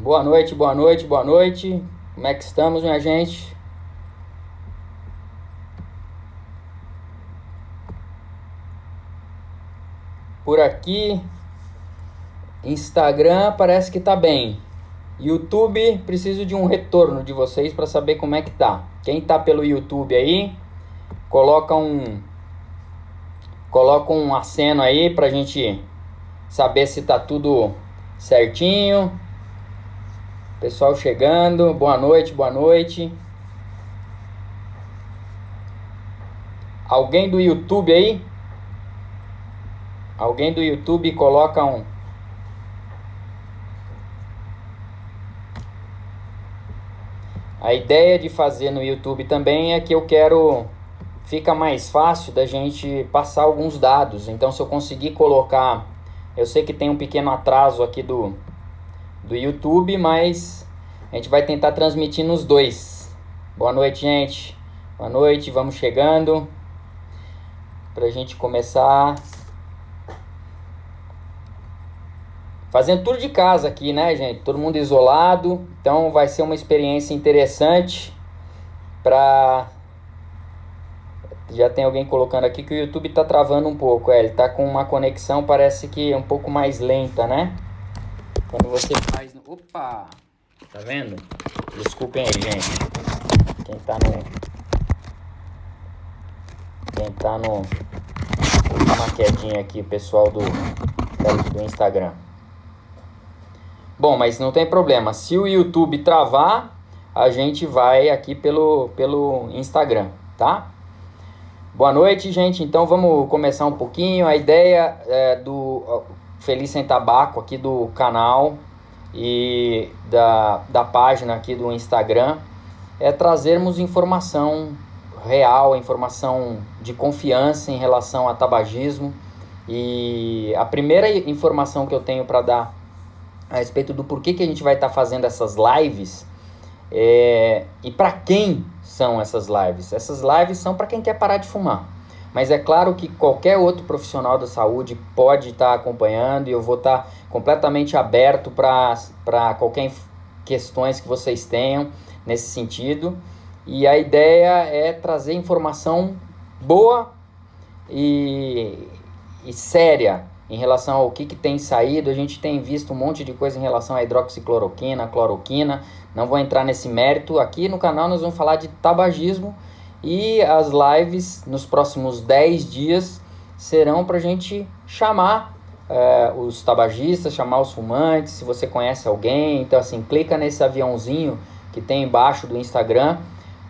Boa noite, boa noite, boa noite. Como é que estamos, minha gente? Por aqui, Instagram parece que tá bem. YouTube, preciso de um retorno de vocês para saber como é que tá. Quem tá pelo YouTube aí, coloca um aceno aí pra gente saber se tá tudo certinho. Pessoal chegando, boa noite, boa noite. Alguém do YouTube aí? Alguém do YouTube coloca um. A ideia de fazer no YouTube também é que eu quero. Fica mais fácil da gente passar alguns dados. Então, se eu conseguir colocar. Eu sei que tem um pequeno atraso aqui do YouTube, mas a gente vai tentar transmitir nos dois. Boa noite, gente. Boa noite, vamos chegando. Pra gente começar. Fazendo tudo de casa aqui, né, gente? Todo mundo isolado. Então vai ser uma experiência interessante. Já tem alguém colocando aqui que o YouTube tá travando um pouco. Ele tá com uma conexão, parece que um pouco mais lenta, né? Quando você faz... Opa! Tá vendo? Desculpem aí, gente. Quem tá no... Vou dar uma quedinha aqui, o pessoal do Instagram. Bom, mas não tem problema. Se o YouTube travar, a gente vai aqui pelo Instagram, tá? Boa noite, gente. Então vamos começar um pouquinho. A ideia do Feliz Sem Tabaco aqui do canal e da página aqui do Instagram é trazermos informação real, informação de confiança em relação a tabagismo. E a primeira informação que eu tenho para dar a respeito do porquê que a gente vai estar fazendo essas lives e para quem são essas lives. Essas lives são para quem quer parar de fumar, mas é claro que qualquer outro profissional da saúde pode estar acompanhando e eu vou estar completamente aberto para qualquer questões que vocês tenham nesse sentido. E a ideia é trazer informação boa e séria em relação ao que tem saído. A gente tem visto um monte de coisa em relação à hidroxicloroquina, cloroquina. Não vou entrar nesse mérito. Aqui no canal nós vamos falar de tabagismo e as lives nos próximos 10 dias serão para a gente chamar os tabagistas, chamar os fumantes, se você conhece alguém. Então assim, clica nesse aviãozinho que tem embaixo do Instagram,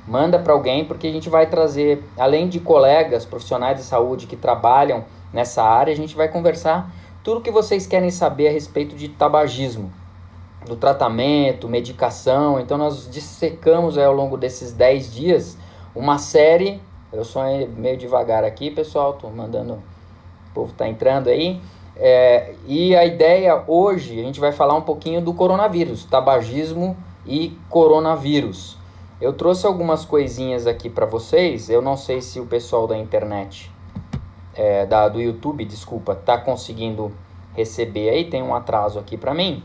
manda para alguém, porque a gente vai trazer, além de colegas profissionais de saúde que trabalham nessa área, a gente vai conversar tudo o que vocês querem saber a respeito de tabagismo, do tratamento, medicação. Então nós dissecamos ao longo desses 10 dias uma série. Eu sou meio devagar aqui, pessoal, tô mandando, o povo tá entrando aí. E a ideia hoje, a gente vai falar um pouquinho do coronavírus, tabagismo e coronavírus. Eu trouxe algumas coisinhas aqui para vocês. Eu não sei se o pessoal da internet do YouTube, desculpa, tá conseguindo receber aí, tem um atraso aqui para mim,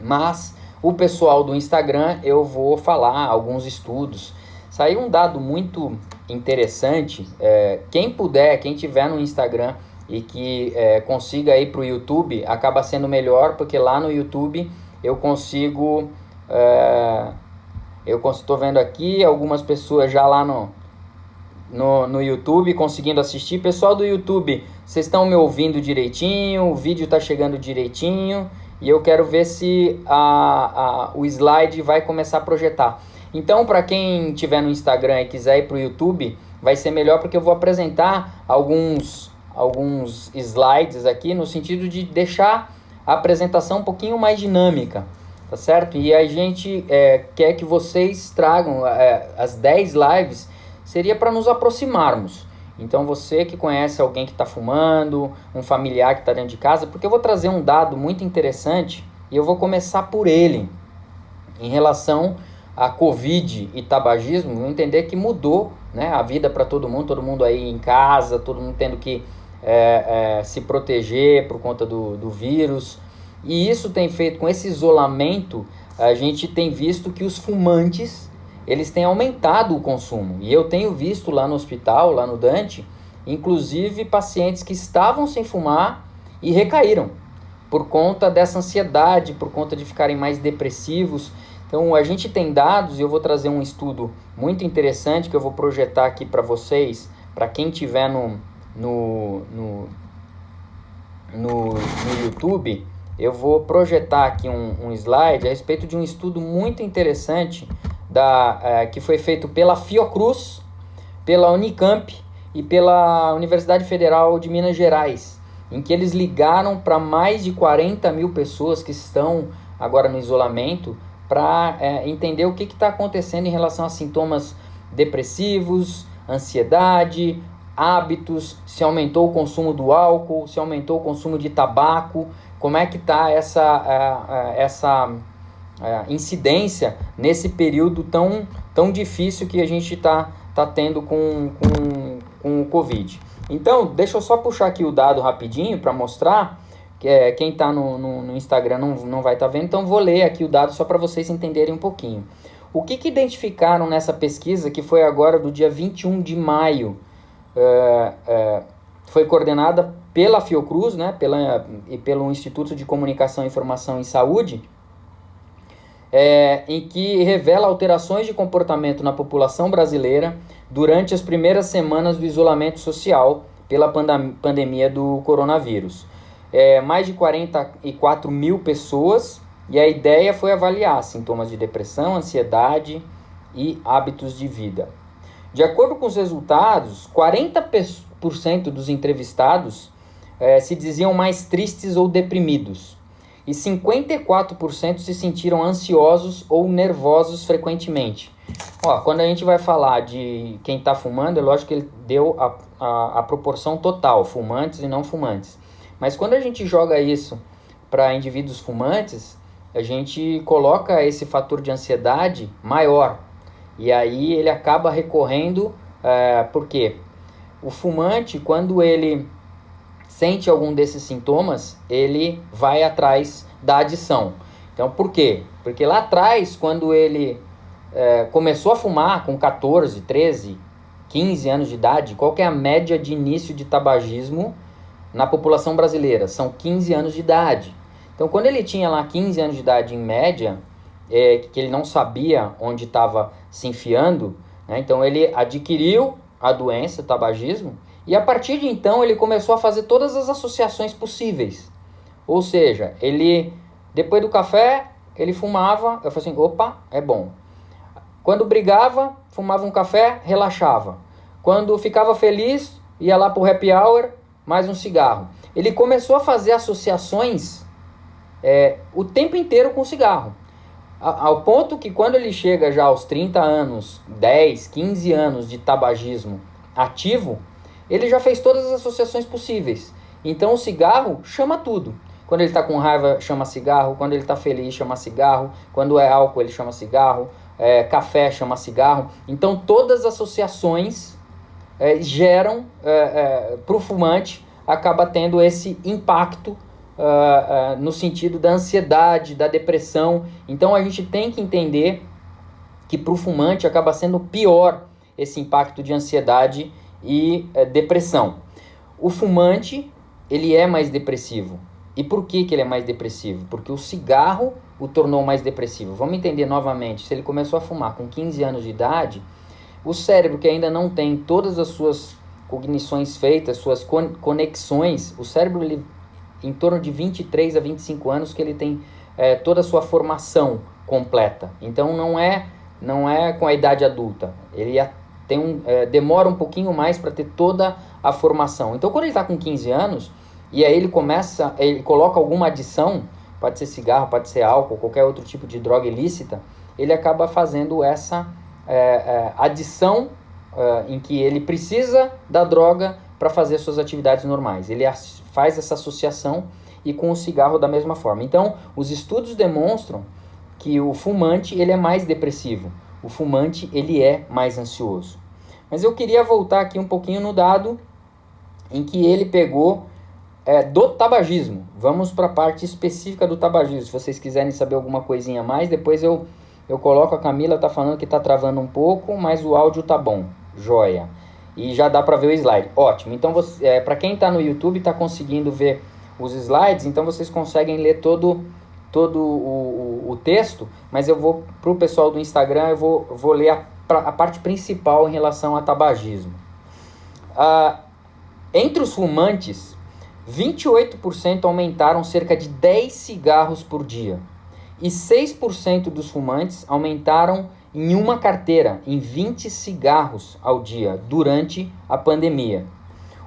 mas o pessoal do Instagram eu vou falar alguns estudos. Saiu um dado muito interessante. Quem puder, quem tiver no Instagram e que consiga ir pro YouTube, acaba sendo melhor, porque lá no YouTube eu consigo, estou vendo aqui algumas pessoas já lá no YouTube conseguindo assistir. Pessoal do YouTube, vocês estão me ouvindo direitinho? O vídeo está chegando direitinho? E eu quero ver se o slide vai começar a projetar. Então, para quem estiver no Instagram e quiser ir para o YouTube, vai ser melhor, porque eu vou apresentar alguns slides aqui, no sentido de deixar a apresentação um pouquinho mais dinâmica, tá certo? E a gente quer que vocês tragam as 10 lives. Seria para nos aproximarmos. Então você que conhece alguém que está fumando, um familiar que está dentro de casa, porque eu vou trazer um dado muito interessante e eu vou começar por ele. Em relação a Covid e tabagismo, vou entender que mudou, né, a vida para todo mundo aí em casa, todo mundo tendo que se proteger por conta do vírus. E isso tem feito, com esse isolamento, a gente tem visto que os fumantes, eles têm aumentado o consumo. E eu tenho visto lá no hospital, lá no Dante, inclusive pacientes que estavam sem fumar e recaíram por conta dessa ansiedade, por conta de ficarem mais depressivos. Então a gente tem dados, e eu vou trazer um estudo muito interessante que eu vou projetar aqui para vocês, para quem estiver no YouTube. Eu vou projetar aqui um slide a respeito de um estudo muito interessante que foi feito pela Fiocruz, pela Unicamp e pela Universidade Federal de Minas Gerais, em que eles ligaram para mais de 40 mil pessoas que estão agora no isolamento para entender o que está acontecendo em relação a sintomas depressivos, ansiedade, hábitos, se aumentou o consumo do álcool, se aumentou o consumo de tabaco, como é que está essa incidência nesse período tão difícil que a gente está tendo com o Covid. Então, deixa eu só puxar aqui o dado rapidinho para mostrar, que quem está no Instagram não vai estar vendo, então vou ler aqui o dado só para vocês entenderem um pouquinho. O que identificaram nessa pesquisa, que foi agora do dia 21 de maio, foi coordenada pela Fiocruz, né, e pelo Instituto de Comunicação, Informação e Saúde, em que revela alterações de comportamento na população brasileira durante as primeiras semanas do isolamento social pela pandemia do coronavírus. Mais de 44 mil pessoas, e a ideia foi avaliar sintomas de depressão, ansiedade e hábitos de vida. De acordo com os resultados, 40% dos entrevistados se diziam mais tristes ou deprimidos, e 54% se sentiram ansiosos ou nervosos frequentemente. Quando a gente vai falar de quem está fumando, é lógico que ele deu a proporção total, fumantes e não fumantes. Mas quando a gente joga isso para indivíduos fumantes, a gente coloca esse fator de ansiedade maior. E aí ele acaba recorrendo, por quê? O fumante, quando ele sente algum desses sintomas, ele vai atrás da adição. Então, por quê? Porque lá atrás, quando ele começou a fumar com 14, 13, 15 anos de idade, qual que é a média de início de tabagismo na população brasileira? São 15 anos de idade. Então, quando ele tinha lá 15 anos de idade em média, que ele não sabia onde estava se enfiando, né? Então ele adquiriu a doença, o tabagismo, e a partir de então ele começou a fazer todas as associações possíveis. Ou seja, ele, depois do café, ele fumava, eu falei assim, opa, é bom. Quando brigava, fumava um café, relaxava. Quando ficava feliz, ia lá pro happy hour, mais um cigarro. Ele começou a fazer associações o tempo inteiro com o cigarro. Ao ponto que quando ele chega já aos 30 anos, 10, 15 anos de tabagismo ativo, ele já fez todas as associações possíveis. Então o cigarro chama tudo. Quando ele está com raiva, chama cigarro. Quando ele está feliz, chama cigarro. Quando é álcool, ele chama cigarro. Café, chama cigarro. Então todas as associações geram, para o fumante, acaba tendo esse impacto no sentido da ansiedade, da depressão. Então a gente tem que entender que para o fumante acaba sendo pior esse impacto de ansiedade e depressão. O fumante, ele é mais depressivo. E por que ele é mais depressivo? Porque o cigarro o tornou mais depressivo. Vamos entender novamente, se ele começou a fumar com 15 anos de idade, o cérebro que ainda não tem todas as suas cognições feitas, suas conexões, o cérebro ele em torno de 23 a 25 anos que ele tem toda a sua formação completa. Então não é com a idade adulta. Ele demora um pouquinho mais para ter toda a formação. Então quando ele está com 15 anos, e aí ele coloca alguma adição, pode ser cigarro, pode ser álcool, qualquer outro tipo de droga ilícita, ele acaba fazendo essa adição em que ele precisa da droga para fazer suas atividades normais. Ele faz essa associação, e com o cigarro da mesma forma. Então, os estudos demonstram que o fumante ele é mais depressivo, o fumante ele é mais ansioso. Mas eu queria voltar aqui um pouquinho no dado em que ele pegou do tabagismo. Vamos para a parte específica do tabagismo. Se vocês quiserem saber alguma coisinha a mais, depois eu coloco. A Camila tá falando que tá travando um pouco, mas o áudio tá bom. Joia. E já dá para ver o slide. Ótimo. Então, para quem tá no YouTube, tá conseguindo ver os slides, então vocês conseguem ler todo o texto, mas eu vou, pro pessoal do Instagram, eu vou ler a parte principal em relação a tabagismo. Entre os fumantes, 28% aumentaram cerca de 10 cigarros por dia. E 6% dos fumantes aumentaram em uma carteira, em 20 cigarros ao dia, durante a pandemia.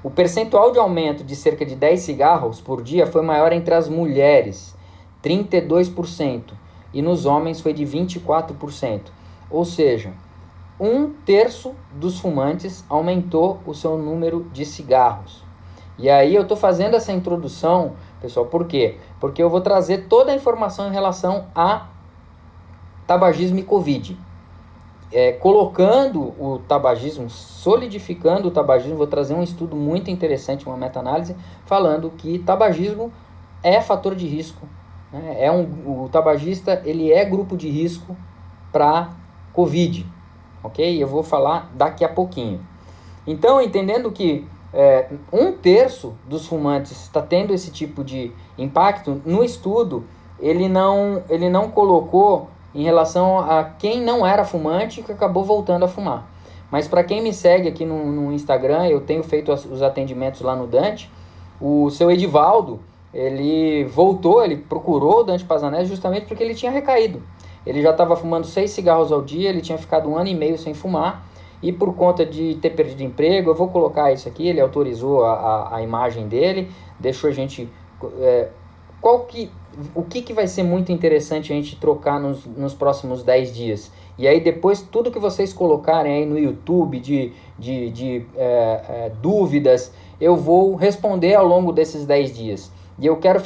O percentual de aumento de cerca de 10 cigarros por dia foi maior entre as mulheres, 32%, e nos homens foi de 24%. Ou seja, 1/3 dos fumantes aumentou o seu número de cigarros. E aí eu estou fazendo essa introdução, pessoal, por quê? Porque eu vou trazer toda a informação em relação a tabagismo e Covid. Colocando o tabagismo, solidificando o tabagismo, vou trazer um estudo muito interessante, uma meta-análise, falando que tabagismo é fator de risco. Né? O tabagista, ele é grupo de risco para Covid. Ok? Eu vou falar daqui a pouquinho. Então, entendendo que 1/3 dos fumantes está tendo esse tipo de impacto, no estudo ele não colocou em relação a quem não era fumante e que acabou voltando a fumar. Mas para quem me segue aqui no Instagram, eu tenho feito os atendimentos lá no Dante, o seu Edivaldo, ele voltou, ele procurou o Dante Pazanese justamente porque ele tinha recaído. Ele já estava fumando 6 cigarros ao dia, ele tinha ficado 1 ano e meio sem fumar, e por conta de ter perdido emprego, eu vou colocar isso aqui, ele autorizou a imagem dele, deixou a gente... o que vai ser muito interessante a gente trocar nos próximos 10 dias? E aí depois, tudo que vocês colocarem aí no YouTube de dúvidas, eu vou responder ao longo desses 10 dias. E eu quero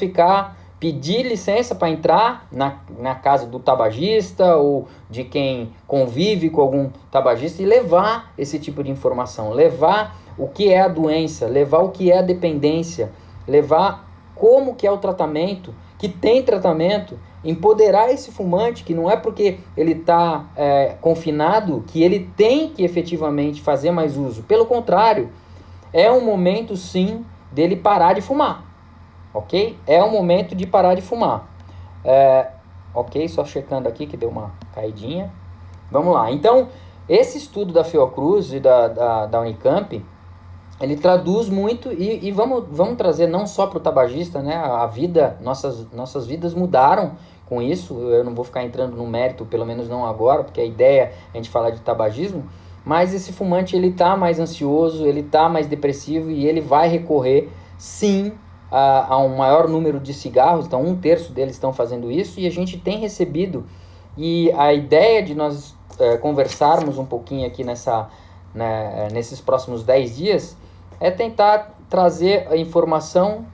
pedir licença para entrar na casa do tabagista ou de quem convive com algum tabagista e levar esse tipo de informação, levar o que é a doença, levar o que é a dependência, levar como que é o tratamento, que tem tratamento, empoderar esse fumante, que não é porque ele está confinado que ele tem que efetivamente fazer mais uso. Pelo contrário, é um momento sim dele parar de fumar. Ok? É o momento de parar de fumar. Ok, só checando aqui que deu uma caidinha. Vamos lá. Então, esse estudo da Fiocruz e da Unicamp, ele traduz muito e vamos trazer não só para o tabagista, né? Nossas vidas mudaram com isso. Eu não vou ficar entrando no mérito, pelo menos não agora, porque a ideia é a gente falar de tabagismo. Mas esse fumante, ele está mais ansioso, ele está mais depressivo e ele vai recorrer, sim, a um maior número de cigarros. Então 1/3 deles estão fazendo isso, e a gente tem recebido, e a ideia de nós conversarmos um pouquinho aqui nesses próximos 10 dias é tentar trazer a informação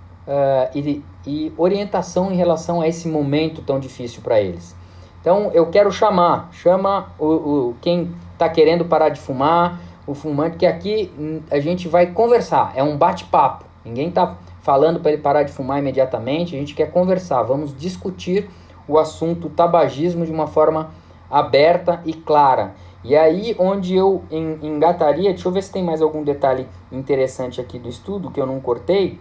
e orientação em relação a esse momento tão difícil para eles. Então eu quero chama quem está querendo parar de fumar, o fumante, que aqui a gente vai conversar, é um bate-papo, ninguém está falando para ele parar de fumar imediatamente, a gente quer conversar, vamos discutir o assunto tabagismo de uma forma aberta e clara. E aí onde eu engataria, deixa eu ver se tem mais algum detalhe interessante aqui do estudo que eu não cortei,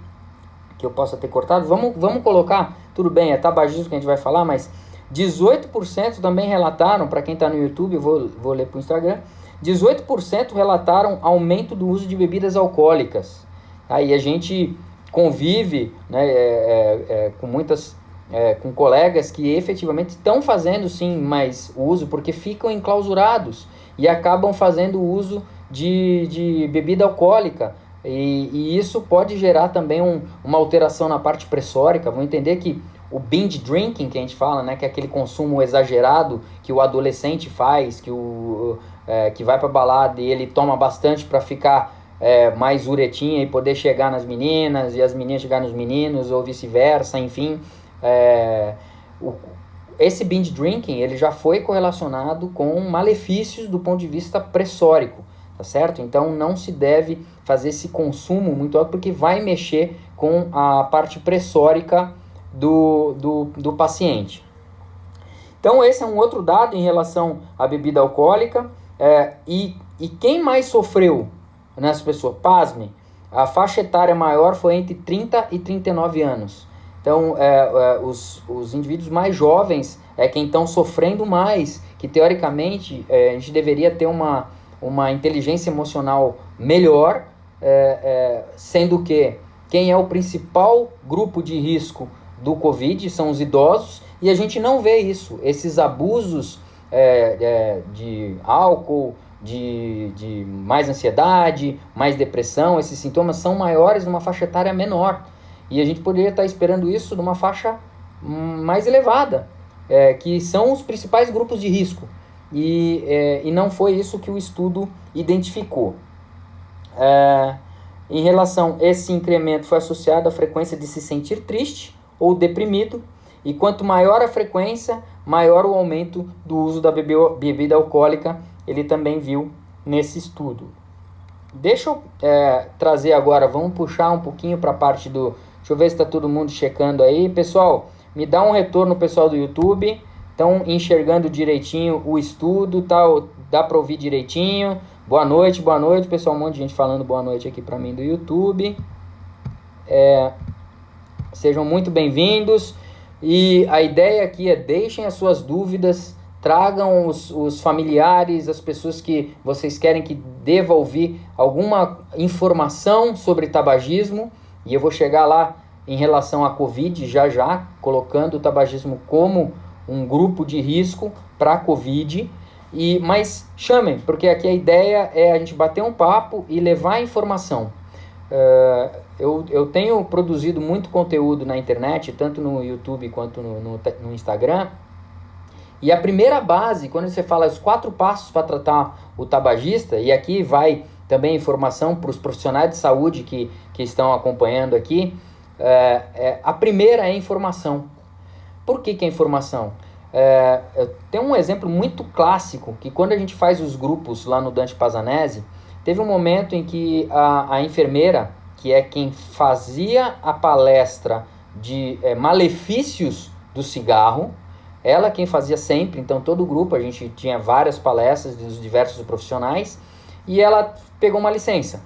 que eu possa ter cortado. Vamos colocar, tudo bem, é tabagismo que a gente vai falar, mas 18% também relataram, para quem está no YouTube, eu vou ler para o Instagram, 18% relataram aumento do uso de bebidas alcoólicas. Aí a gente convive, né, com colegas que efetivamente estão fazendo sim mais uso, porque ficam enclausurados e acabam fazendo uso de bebida alcoólica, e isso pode gerar também uma alteração na parte pressórica. Vamos entender que o binge drinking, que a gente fala, né, que é aquele consumo exagerado que o adolescente faz, que vai para balada e ele toma bastante para ficar mais uretinha e poder chegar nas meninas, e as meninas chegar nos meninos, ou vice-versa, enfim. Esse binge drinking, ele já foi correlacionado com malefícios do ponto de vista pressórico, tá certo? Então não se deve fazer esse consumo muito alto, porque vai mexer com a parte pressórica do paciente. Então esse é um outro dado em relação à bebida alcoólica. E quem mais sofreu nessa pessoa? Pasme, a faixa etária maior foi entre 30 e 39 anos. Então os indivíduos mais jovens é quem estão sofrendo mais, que teoricamente a gente deveria ter uma inteligência emocional melhor, sendo que quem é o principal grupo de risco do Covid são os idosos, e a gente não vê isso, esses abusos de álcool, de mais ansiedade, mais depressão, esses sintomas são maiores numa faixa etária menor, e a gente poderia estar esperando isso numa faixa mais elevada, que são os principais grupos de risco, e não foi isso que o estudo identificou. Em relação a esse incremento, foi associado à frequência de se sentir triste ou deprimido, e quanto maior a frequência, maior o aumento do uso da bebida alcoólica, ele também viu nesse estudo. Deixa eu trazer agora, vamos puxar um pouquinho para a parte do... Deixa eu ver se está todo mundo checando aí. Pessoal, me dá um retorno, pessoal do YouTube. Estão enxergando direitinho o estudo, tá? Dá para ouvir direitinho. Boa noite, pessoal. Um monte de gente falando boa noite aqui para mim do YouTube. Sejam muito bem-vindos. E a ideia aqui é deixem as suas dúvidas, tragam os familiares, as pessoas que vocês querem que deva ouvir alguma informação sobre tabagismo. E eu vou chegar lá em relação à Covid já, colocando o tabagismo como um grupo de risco para a Covid. Mas chamem, porque aqui a ideia é a gente bater um papo e levar informação. Eu tenho produzido muito conteúdo na internet, tanto no YouTube quanto no Instagram. E a primeira base, quando você fala os 4 passos para tratar o tabagista, e aqui vai também informação para os profissionais de saúde que estão acompanhando aqui, a primeira é informação. Por que é informação? Tem um exemplo muito clássico, que quando a gente faz os grupos lá no Dante Pazanese, teve um momento em que a enfermeira, que é quem fazia a palestra de malefícios do cigarro, ela quem fazia sempre, então todo o grupo, a gente tinha várias palestras dos diversos profissionais, e ela pegou uma licença.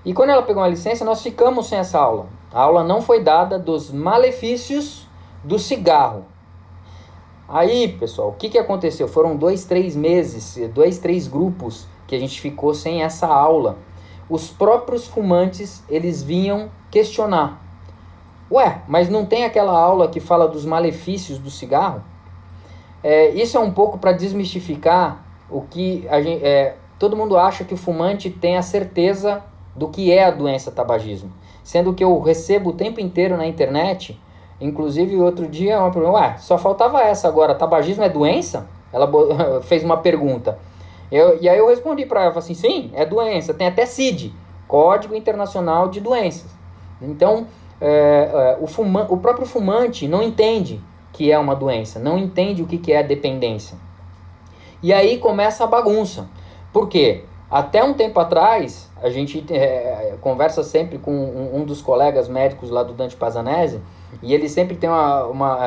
E quando ela pegou uma licença, nós ficamos sem essa aula. A aula não foi dada dos malefícios do cigarro. Aí, pessoal, o que aconteceu? Foram 2-3 meses, 2-3 grupos que a gente ficou sem essa aula. Os próprios fumantes, eles vinham questionar. Ué, mas não tem aquela aula que fala dos malefícios do cigarro? Isso é um pouco para desmistificar o que todo mundo acha que o fumante tem a certeza do que é a doença tabagismo. Sendo que eu recebo o tempo inteiro na internet, inclusive outro dia, uma pergunta, só faltava essa agora, tabagismo é doença? Ela fez uma pergunta. E aí eu respondi para ela, assim, sim, é doença, tem até CID, Código Internacional de Doenças. Então, o próprio fumante não entende que é uma doença, não entende o que é a dependência. E aí começa a bagunça. Por quê? Até um tempo atrás, a gente conversa sempre com um dos colegas médicos lá do Dante Pazanese, e ele sempre tem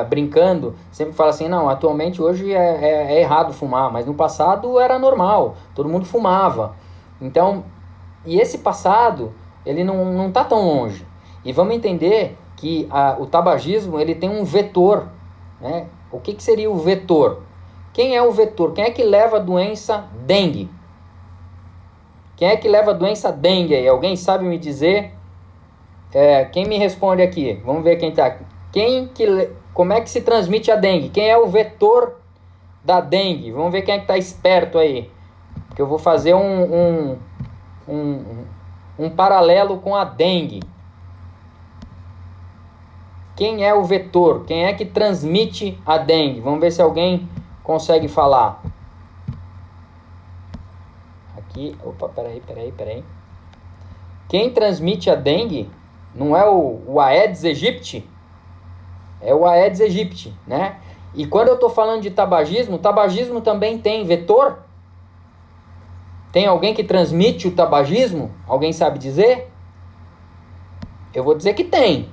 brincando, sempre fala assim, não, atualmente hoje é errado fumar, mas no passado era normal, todo mundo fumava. Então, e esse passado, ele não está tão longe. E vamos entender que o tabagismo, ele tem um vetor, né? O que seria o vetor? Quem é o vetor? Quem é que leva a doença dengue? Quem é que leva a doença dengue aí? Alguém sabe me dizer? Quem me responde aqui? Vamos ver quem tá. Como é que se transmite a dengue? Quem é o vetor da dengue? Vamos ver quem é que tá esperto aí. Porque eu vou fazer um paralelo com a dengue. Quem é o vetor? Quem é que transmite a dengue? Vamos ver se alguém consegue falar. Aqui, opa, peraí. Quem transmite a dengue não é o Aedes aegypti? É o Aedes aegypti, né? E quando eu estou falando de tabagismo, o tabagismo também tem vetor? Tem alguém que transmite o tabagismo? Alguém sabe dizer? Eu vou dizer que tem.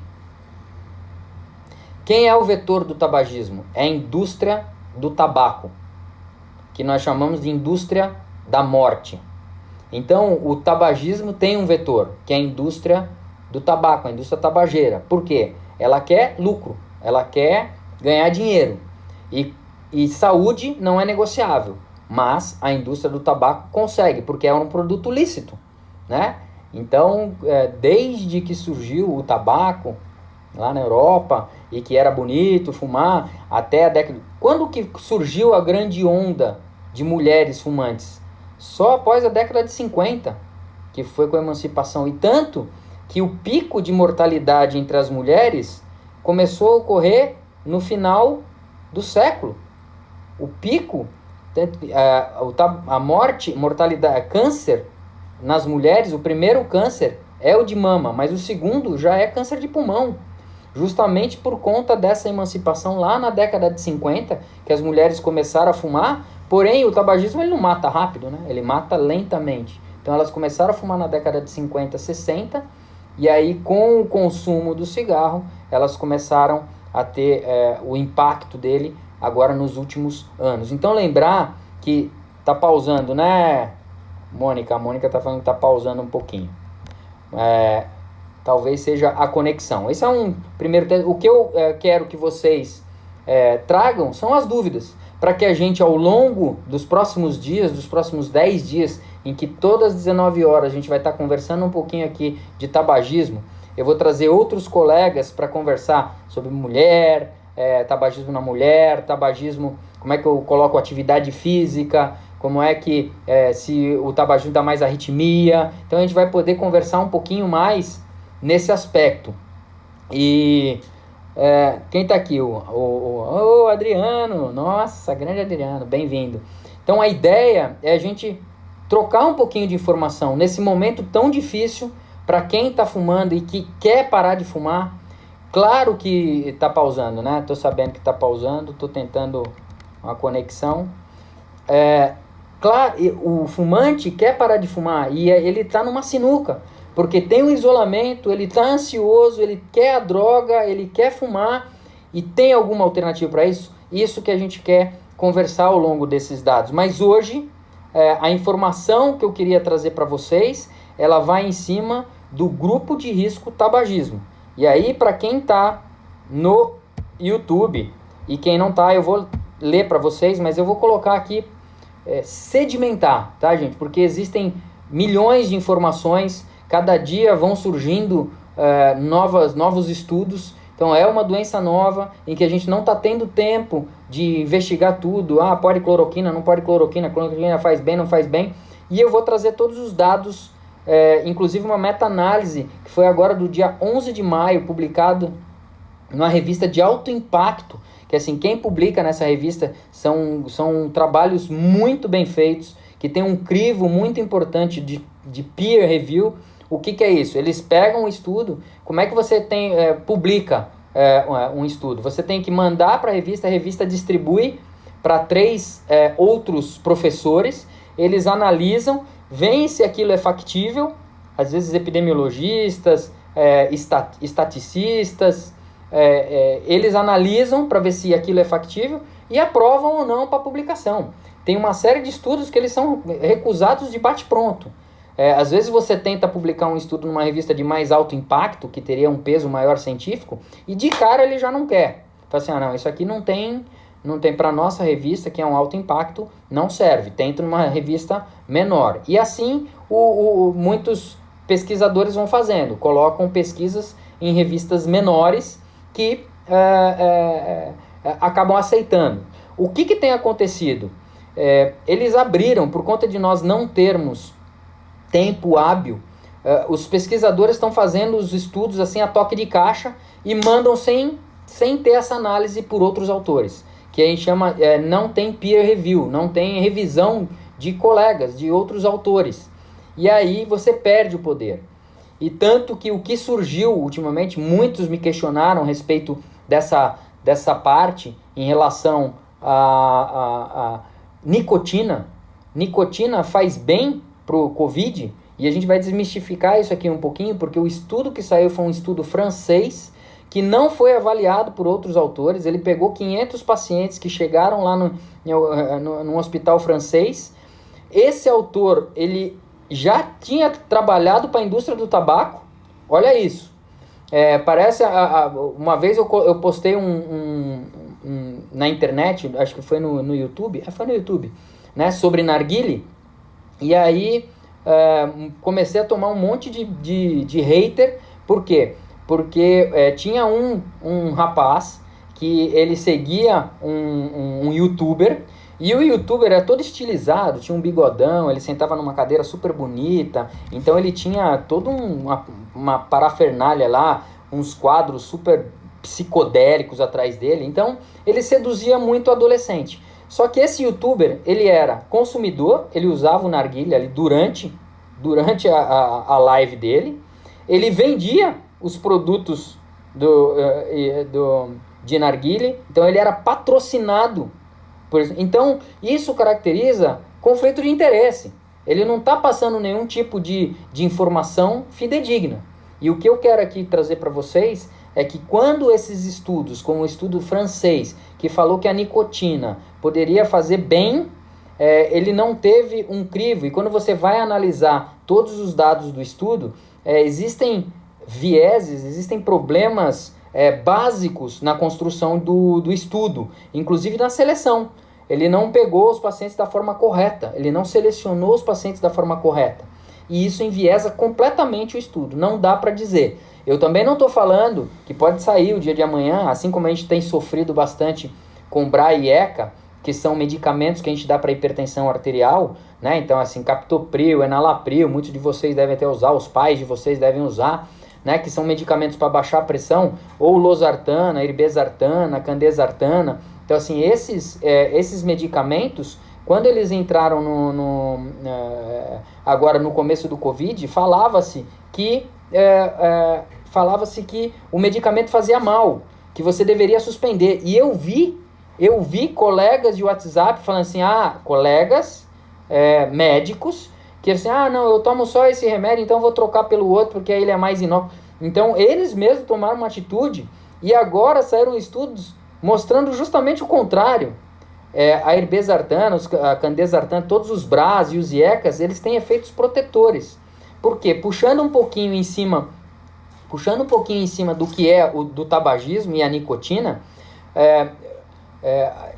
Quem é o vetor do tabagismo? É a indústria do tabaco, que nós chamamos de indústria da morte. Então, o tabagismo tem um vetor, que é a indústria do tabaco, a indústria tabageira. Por quê? Ela quer lucro, ela quer ganhar dinheiro. E saúde não é negociável, mas a indústria do tabaco consegue, porque é um produto lícito, né? Então, desde que surgiu o tabaco lá na Europa, e que era bonito fumar, até a década... Quando que surgiu a grande onda de mulheres fumantes? Só após a década de 50, que foi com a emancipação. E tanto que o pico de mortalidade entre as mulheres começou a ocorrer no final do século. O pico, a mortalidade, câncer nas mulheres, o primeiro câncer é o de mama, mas o segundo já é câncer de pulmão. Justamente por conta dessa emancipação lá na década de 50, que as mulheres começaram a fumar, porém o tabagismo ele não mata rápido, né? Ele mata lentamente. Então elas começaram a fumar na década de 50, 60, e aí com o consumo do cigarro, elas começaram a ter o impacto dele agora nos últimos anos. Então lembrar que tá pausando, né, Mônica? A Mônica tá falando que tá pausando um pouquinho. Talvez seja a conexão. Esse é um primeiro teste. O que eu quero que vocês tragam são as dúvidas, para que a gente, ao longo dos próximos dias, dos próximos 10 dias, em que todas as 19 horas a gente vai estar conversando um pouquinho aqui de tabagismo, eu vou trazer outros colegas para conversar sobre mulher, tabagismo na mulher, tabagismo, como é que eu coloco atividade física, como é que se o tabagismo dá mais arritmia. Então a gente vai poder conversar um pouquinho mais nesse aspecto. E quem está aqui? O Adriano, nossa, grande Adriano, bem-vindo. Então a ideia é a gente trocar um pouquinho de informação nesse momento tão difícil para quem está fumando e que quer parar de fumar. Claro que está pausando, né? Estou sabendo que está pausando, estou tentando uma conexão. Claro, o fumante quer parar de fumar e ele está numa sinuca, porque tem um isolamento, ele está ansioso, ele quer a droga, ele quer fumar, e tem alguma alternativa para isso? Isso que a gente quer conversar ao longo desses dados. Mas hoje, a informação que eu queria trazer para vocês, ela vai em cima do grupo de risco tabagismo. E aí, para quem está no YouTube, e quem não está, eu vou ler para vocês, mas eu vou colocar aqui, sedimentar, tá, gente? Porque existem milhões de informações, cada dia vão surgindo novos estudos. Então é uma doença nova em que a gente não está tendo tempo de investigar tudo. Pode cloroquina, não pode cloroquina, cloroquina faz bem, não faz bem. E eu vou trazer todos os dados, inclusive uma meta-análise que foi agora do dia 11 de maio, publicado numa revista de alto impacto, que assim, quem publica nessa revista são trabalhos muito bem feitos, que tem um crivo muito importante de peer review. O que é isso? Eles pegam um estudo. Como é que você publica um estudo? Você tem que mandar para a revista distribui para 3 outros professores, eles analisam, veem se aquilo é factível, às vezes epidemiologistas, estaticistas, eles analisam para ver se aquilo é factível e aprovam ou não para publicação. Tem uma série de estudos que eles são recusados de bate-pronto. Às vezes você tenta publicar um estudo numa revista de mais alto impacto, que teria um peso maior científico, e de cara ele já não quer. Fala assim, não, isso aqui não tem para nossa revista, que é um alto impacto, não serve. Tenta numa revista menor. E assim muitos pesquisadores vão fazendo, colocam pesquisas em revistas menores que acabam aceitando. O que tem acontecido? Eles abriram, por conta de nós não termos tempo hábil, os pesquisadores estão fazendo os estudos assim a toque de caixa e mandam sem ter essa análise por outros autores, que a gente chama, não tem peer review, não tem revisão de colegas, de outros autores, e aí você perde o poder. E tanto que o que surgiu ultimamente, muitos me questionaram a respeito dessa parte em relação a nicotina. Nicotina faz bem pro Covid, e a gente vai desmistificar isso aqui um pouquinho, porque o estudo que saiu foi um estudo francês, que não foi avaliado por outros autores. Ele pegou 500 pacientes que chegaram lá no hospital francês. Esse autor, ele já tinha trabalhado para a indústria do tabaco. Olha isso. Parece, uma vez eu postei na internet, acho que foi no YouTube, foi no YouTube, né, sobre narguile, e aí comecei a tomar um monte de hater. Por quê? Porque tinha um rapaz que ele seguia um youtuber, e o youtuber era todo estilizado, tinha um bigodão, ele sentava numa cadeira super bonita, então ele tinha toda uma parafernália lá, uns quadros super psicodélicos atrás dele, então ele seduzia muito o adolescente. Só que esse youtuber, ele era consumidor, ele usava o narguilé ali durante a live dele, ele vendia os produtos de narguilé, então ele era patrocinado. Então, isso caracteriza conflito de interesse. Ele não está passando nenhum tipo de informação fidedigna. E o que eu quero aqui trazer para vocês é que quando esses estudos, como o estudo francês, que falou que a nicotina poderia fazer bem, ele não teve um crivo. E quando você vai analisar todos os dados do estudo, existem vieses, existem problemas básicos na construção do estudo, inclusive na seleção. Ele não pegou os pacientes da forma correta, ele não selecionou os pacientes da forma correta. E isso enviesa completamente o estudo, não dá para dizer. Eu também não estou falando que pode sair o dia de amanhã, assim como a gente tem sofrido bastante com BRA e ECA, que são medicamentos que a gente dá para hipertensão arterial, né? Então, assim, captopril, enalapril, muitos de vocês devem até usar, os pais de vocês devem usar, né? Que são medicamentos para baixar a pressão, ou losartana, irbesartana, candesartana. Então, assim, esses medicamentos, quando eles entraram agora no começo do Covid, falava-se que o medicamento fazia mal, que você deveria suspender. E eu vi colegas de WhatsApp falando assim, colegas médicos, que assim, não, eu tomo só esse remédio, então eu vou trocar pelo outro, porque aí ele é mais inócuo. Então, eles mesmos tomaram uma atitude, e agora saíram estudos mostrando justamente o contrário. A irbesartana, a candesartana, todos os BRAs e os IECAs, eles têm efeitos protetores. Por quê? Puxando um pouquinho em cima do que é do tabagismo e a nicotina,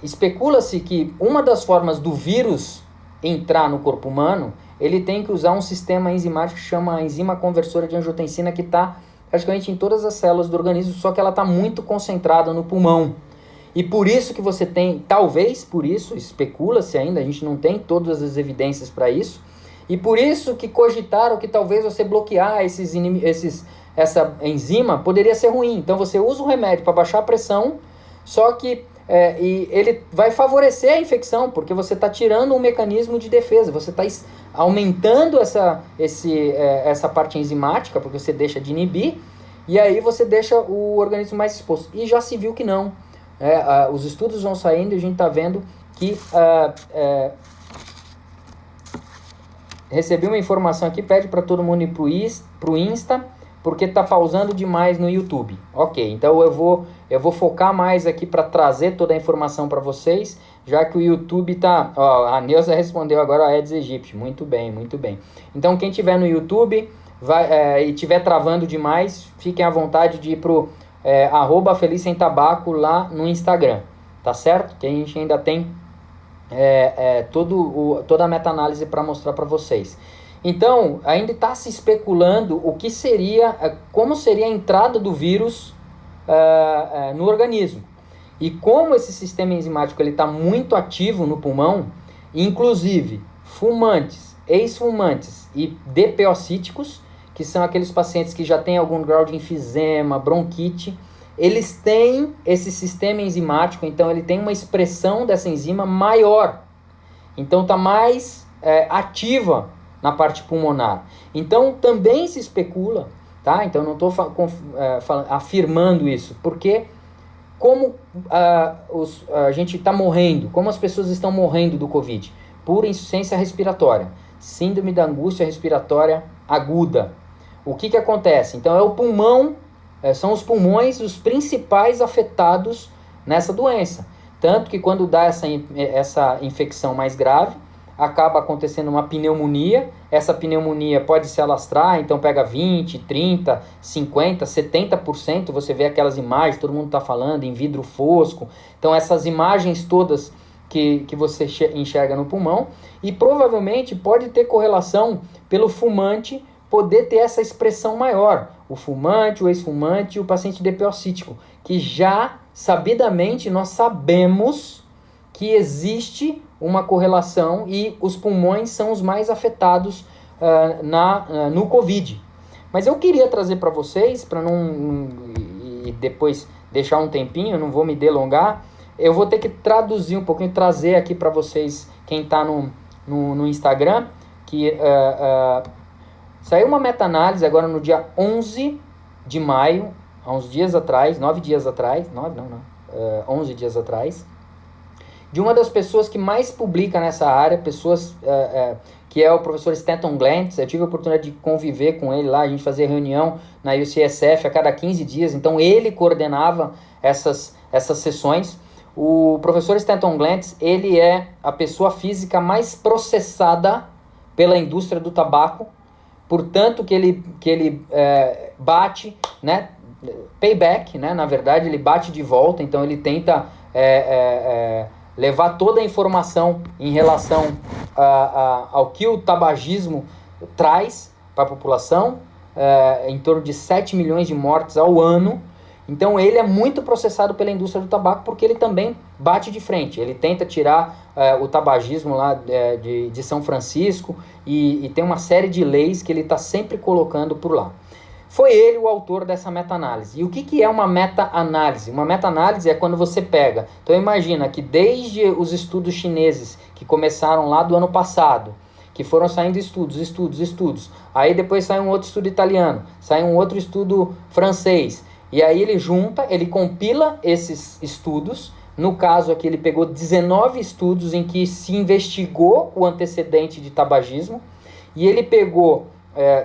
especula-se que uma das formas do vírus entrar no corpo humano, ele tem que usar um sistema enzimático que chama enzima conversora de angiotensina, que está praticamente em todas as células do organismo, só que ela está muito concentrada no pulmão. E por isso que você tem, talvez por isso, especula-se ainda, a gente não tem todas as evidências para isso, e por isso que cogitaram que talvez você bloquear essa enzima poderia ser ruim. Então você usa o remédio para baixar a pressão, só que e ele vai favorecer a infecção, porque você está tirando um mecanismo de defesa, você está aumentando essa parte enzimática, porque você deixa de inibir, e aí você deixa o organismo mais exposto. E já se viu que não. Os estudos vão saindo e a gente está vendo que... recebi uma informação aqui, pede para todo mundo ir pro Insta, porque tá pausando demais no YouTube. Ok, então eu vou focar mais aqui para trazer toda a informação para vocês, já que o YouTube tá... a Neuza respondeu agora, a Aedes aegypti. Muito bem, muito bem. Então quem tiver no YouTube e tiver travando demais, fiquem à vontade de ir pro @Feliz Sem Tabaco lá no Instagram, tá certo? Que a gente ainda tem toda a meta-análise para mostrar para vocês. Então, ainda está se especulando como seria a entrada do vírus no organismo. E como esse sistema enzimático está muito ativo no pulmão, inclusive fumantes, ex-fumantes e DPOcíticos, que são aqueles pacientes que já têm algum grau de enfisema, bronquite, eles têm esse sistema enzimático, então ele tem uma expressão dessa enzima maior. Então está mais ativa na parte pulmonar. Então também se especula, tá? Então não estou afirmando isso, porque como a gente está morrendo, como as pessoas estão morrendo do Covid? Por insuficiência respiratória. síndrome da angústia respiratória aguda. O que acontece? Então é o pulmão, são os pulmões os principais afetados nessa doença. Tanto que quando dá essa infecção mais grave, acaba acontecendo uma pneumonia. Essa pneumonia pode se alastrar, então pega 20, 30, 50, 70%. Você vê aquelas imagens, todo mundo está falando, em vidro fosco. Então essas imagens todas que você enxerga no pulmão. E provavelmente pode ter correlação pelo fumante poder ter essa expressão maior. O fumante, o ex-fumante e o paciente DPO-cítico, que já sabidamente nós sabemos que existe uma correlação e os pulmões são os mais afetados no Covid. Mas eu queria trazer para vocês, para não e depois deixar um tempinho, não vou me delongar, eu vou ter que traduzir um pouquinho, trazer aqui para vocês, quem está no Instagram, que saiu uma meta-análise agora no dia 11 de maio, há uns dias atrás, 11 dias atrás, de uma das pessoas que mais publica nessa área, que é o professor Stanton Glantz. Eu tive a oportunidade de conviver com ele lá, a gente fazia reunião na UCSF a cada 15 dias, então ele coordenava essas sessões. O professor Stanton Glantz, ele é a pessoa física mais processada pela indústria do tabaco, portanto que ele bate, né, payback, né, na verdade ele bate de volta, então ele tenta levar toda a informação em relação ao que o tabagismo traz para a população, em torno de 7 milhões de mortes ao ano. Então ele é muito processado pela indústria do tabaco porque ele também bate de frente. Ele tenta tirar o tabagismo lá de São Francisco e tem uma série de leis que ele está sempre colocando por lá. Foi ele o autor dessa meta-análise. E o que é uma meta-análise? Uma meta-análise é quando você pega... Então imagina que desde os estudos chineses, que começaram lá do ano passado, que foram saindo estudos. Aí depois sai um outro estudo italiano, sai um outro estudo francês. E aí ele compila esses estudos. No caso aqui ele pegou 19 estudos em que se investigou o antecedente de tabagismo. E ele pegou...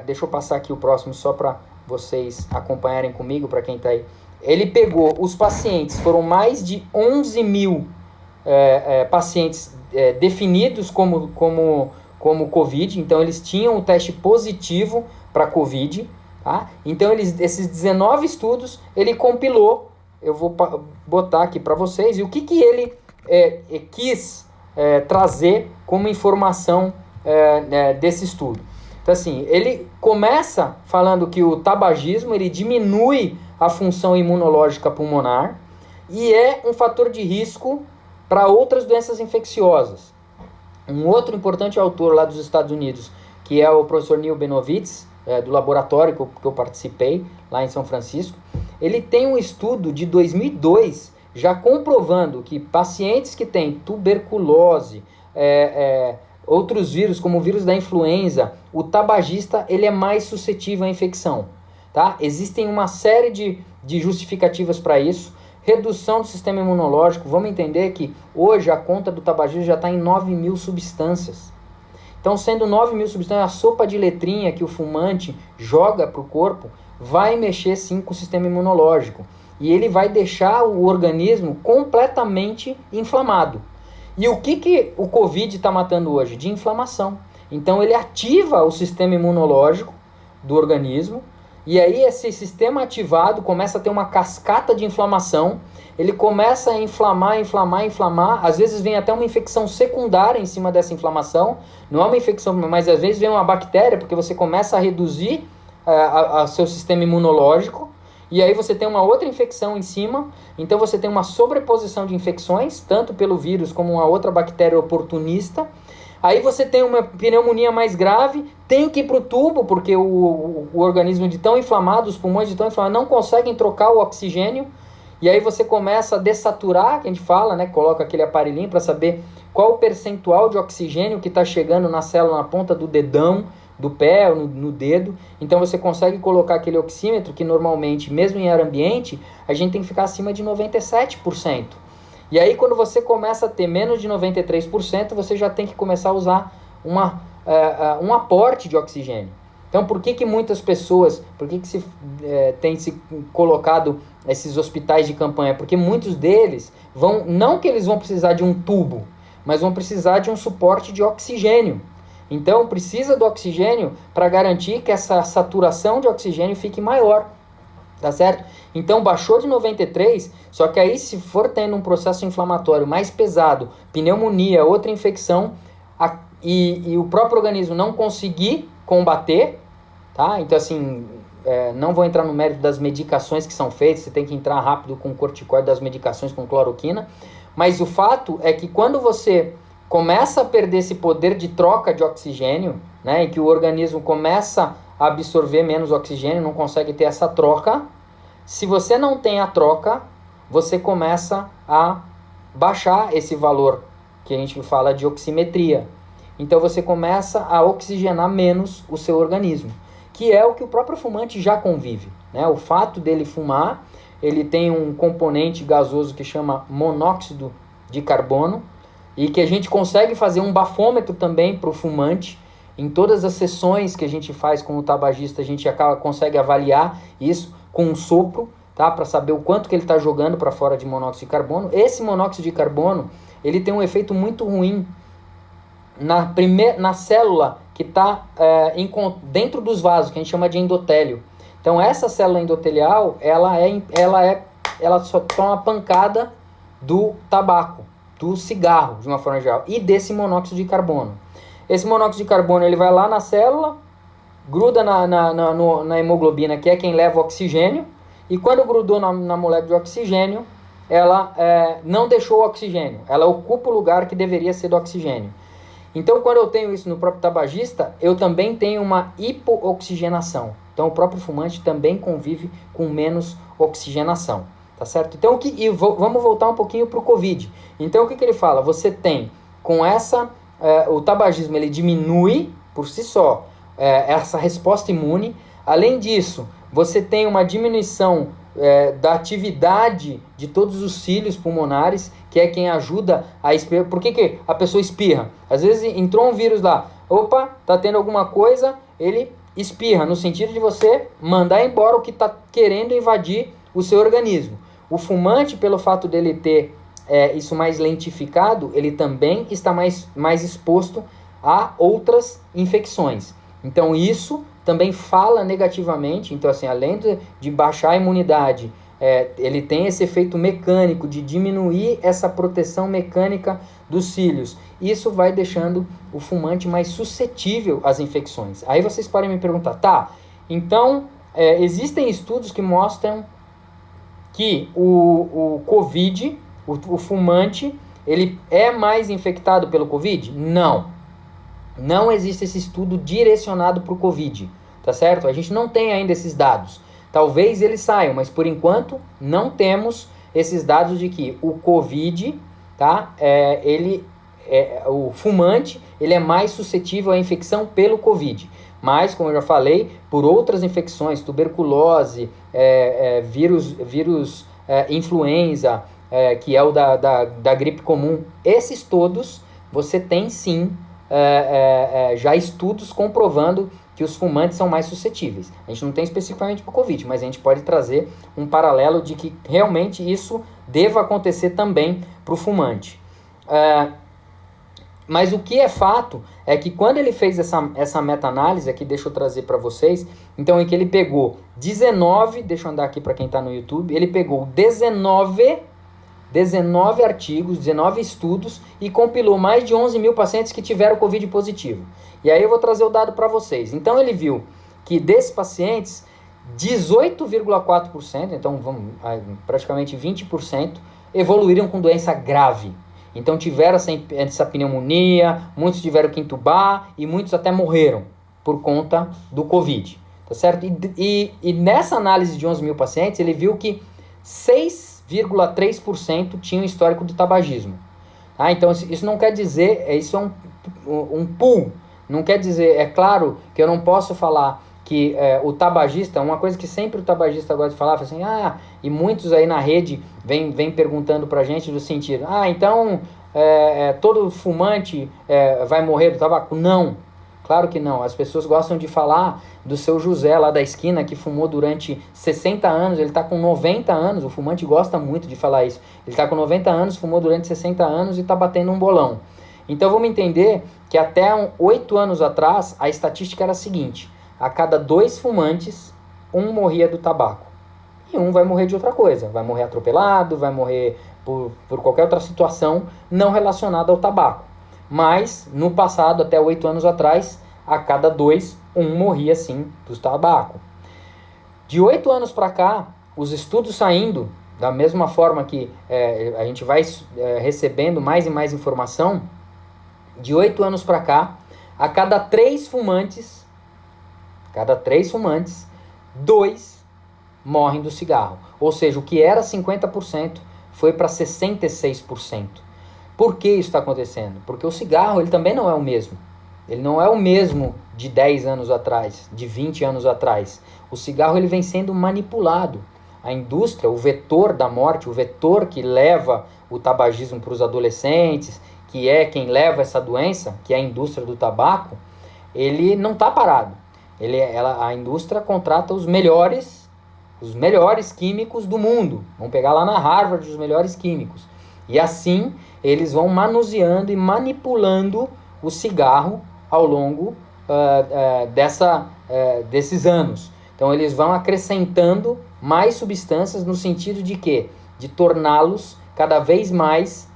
deixa eu passar aqui o próximo só para vocês acompanharem comigo, para quem está aí. Ele pegou os pacientes, foram mais de 11 mil pacientes definidos como Covid, então eles tinham o teste positivo para Covid, tá? Então esses 19 estudos ele compilou, eu vou botar aqui para vocês, e o que ele quis trazer como informação desse estudo. Então, assim, ele começa falando que o tabagismo ele diminui a função imunológica pulmonar e é um fator de risco para outras doenças infecciosas. Um outro importante autor lá dos Estados Unidos, que é o professor Neil Benovitz, do laboratório que eu participei lá em São Francisco, ele tem um estudo de 2002 já comprovando que pacientes que têm tuberculose, outros vírus, como o vírus da influenza, o tabagista ele é mais suscetível à infecção. Tá? Existem uma série de justificativas para isso. Redução do sistema imunológico. Vamos entender que hoje a conta do tabagismo já está em 9 mil substâncias. Então, sendo 9 mil substâncias, a sopa de letrinha que o fumante joga para o corpo vai mexer sim com o sistema imunológico. E ele vai deixar o organismo completamente inflamado. E o que o Covid está matando hoje? De inflamação. Então ele ativa o sistema imunológico do organismo, e aí esse sistema ativado começa a ter uma cascata de inflamação, ele começa a inflamar, às vezes vem até uma infecção secundária em cima dessa inflamação, não é uma infecção, mas às vezes vem uma bactéria, porque você começa a reduzir seu sistema imunológico, e aí você tem uma outra infecção em cima, então você tem uma sobreposição de infecções, tanto pelo vírus como uma outra bactéria oportunista. Aí você tem uma pneumonia mais grave, tem que ir para o tubo, porque o organismo de tão inflamado, os pulmões de tão inflamados, não conseguem trocar o oxigênio, e aí você começa a dessaturar, que a gente fala, né? Coloca aquele aparelhinho para saber qual o percentual de oxigênio que está chegando na célula, na ponta do dedão, do pé ou no dedo. Então você consegue colocar aquele oxímetro que normalmente, mesmo em ar ambiente, a gente tem que ficar acima de 97%. E aí quando você começa a ter menos de 93%, você já tem que começar a usar um aporte de oxigênio. Então, por que muitas pessoas, por que se tem se colocado esses hospitais de campanha? Porque muitos deles não que eles vão precisar de um tubo, mas vão precisar de um suporte de oxigênio. Então, precisa do oxigênio para garantir que essa saturação de oxigênio fique maior, tá certo? Então, baixou de 93, só que aí se for tendo um processo inflamatório mais pesado, pneumonia, outra infecção, e o próprio organismo não conseguir combater, tá? Então, assim, não vou entrar no mérito das medicações que são feitas, você tem que entrar rápido com corticoide das medicações com cloroquina, mas o fato é que quando você começa a perder esse poder de troca de oxigênio, né, e que o organismo começa a absorver menos oxigênio, não consegue ter essa troca, se você não tem a troca, você começa a baixar esse valor que a gente fala de oximetria. Então você começa a oxigenar menos o seu organismo, que é o que o próprio fumante já convive, né? O fato dele fumar, ele tem um componente gasoso que chama monóxido de carbono, e que a gente consegue fazer um bafômetro também para o fumante. Em todas as sessões que a gente faz com o tabagista, a gente consegue avaliar isso com um sopro, tá? Para saber o quanto que ele está jogando para fora de monóxido de carbono. Esse monóxido de carbono, ele tem um efeito muito ruim na célula que está dentro dos vasos, que a gente chama de endotélio. Então essa célula endotelial, ela só toma uma pancada do tabaco, do cigarro, de uma forma geral, e desse monóxido de carbono. Esse monóxido de carbono, ele vai lá na célula, gruda na hemoglobina, que é quem leva o oxigênio, e quando grudou na molécula de oxigênio, ela não deixou o oxigênio, ela ocupa o lugar que deveria ser do oxigênio. Então, quando eu tenho isso no próprio tabagista, eu também tenho uma hipooxigenação. Então, o próprio fumante também convive com menos oxigenação, tá certo? Então, vamos voltar um pouquinho para o Covid. Então, o que ele fala? Você tem, com o tabagismo, ele diminui por si só essa resposta imune. Além disso, você tem uma diminuição da atividade de todos os cílios pulmonares, que é quem ajuda a espirrar. Por que a pessoa espirra? Às vezes entrou um vírus lá, opa, tá tendo alguma coisa, ele espirra, no sentido de você mandar embora o que está querendo invadir o seu organismo. O fumante, pelo fato dele ter isso mais lentificado, ele também está mais exposto a outras infecções. Então isso também fala negativamente. Então, assim, além de baixar a imunidade, ele tem esse efeito mecânico de diminuir essa proteção mecânica dos cílios. Isso vai deixando o fumante mais suscetível às infecções. Aí vocês podem me perguntar, tá, então existem estudos que mostram que o Covid, o fumante, ele é mais infectado pelo Covid? Não. Não existe esse estudo direcionado para o Covid, tá certo? A gente não tem ainda esses dados. Talvez eles saiam, mas por enquanto não temos esses dados de que o Covid, tá? O fumante, ele é mais suscetível à infecção pelo Covid. Mas, como eu já falei, por outras infecções, tuberculose, vírus influenza, que é o da gripe comum, esses todos, você tem sim já estudos comprovando que os fumantes são mais suscetíveis. A gente não tem especificamente para o Covid, mas a gente pode trazer um paralelo de que realmente isso deva acontecer também para o fumante. Mas o que é fato é que quando ele fez essa meta-análise, aqui deixa eu trazer para vocês, então em que ele pegou 19, deixa eu andar aqui para quem está no YouTube, ele pegou 19 artigos, 19 estudos e compilou mais de 11 mil pacientes que tiveram Covid positivo. E aí eu vou trazer o dado para vocês. Então ele viu que desses pacientes, 18,4%, então praticamente 20%, evoluíram com doença grave. Então tiveram essa pneumonia, muitos tiveram que entubar e muitos até morreram por conta do Covid, tá certo? E nessa análise de 11 mil pacientes, ele viu que 6,3% tinham histórico de tabagismo. Então isso não quer dizer, isso é um pool, não quer dizer, é claro que eu não posso falar que o tabagista, uma coisa que sempre o tabagista gosta de falar, assim, e muitos aí na rede vem perguntando pra gente do sentido, então todo fumante vai morrer do tabaco? Não, Claro que não. As pessoas gostam de falar do seu José lá da esquina, que fumou durante 60 anos, ele está com 90 anos, o fumante gosta muito de falar isso. Ele está com 90 anos, fumou durante 60 anos e está batendo um bolão. Então vamos entender que até 8 anos atrás, a estatística era a seguinte: a cada 2 fumantes, um morria do tabaco. E um vai morrer de outra coisa, vai morrer atropelado, vai morrer por qualquer outra situação não relacionada ao tabaco. Mas, no passado, até 8 anos atrás, a cada 2, um morria sim do tabaco. De 8 anos para cá, os estudos saindo, da mesma forma que a gente vai recebendo mais e mais informação, de 8 anos para cá, a cada 3 fumantes, 2 morrem do cigarro. Ou seja, o que era 50% foi para 66%. Por que isso está acontecendo? Porque o cigarro ele também não é o mesmo. Ele não é o mesmo de 10 anos atrás, de 20 anos atrás. O cigarro ele vem sendo manipulado. A indústria, o vetor da morte, o vetor que leva o tabagismo para os adolescentes, que é quem leva essa doença, que é a indústria do tabaco, ele não está parado. A indústria contrata os melhores químicos do mundo. Vamos pegar lá na Harvard os melhores químicos. E assim eles vão manuseando e manipulando o cigarro ao longo desses anos. Então eles vão acrescentando mais substâncias no sentido de quê? De torná-los cada vez mais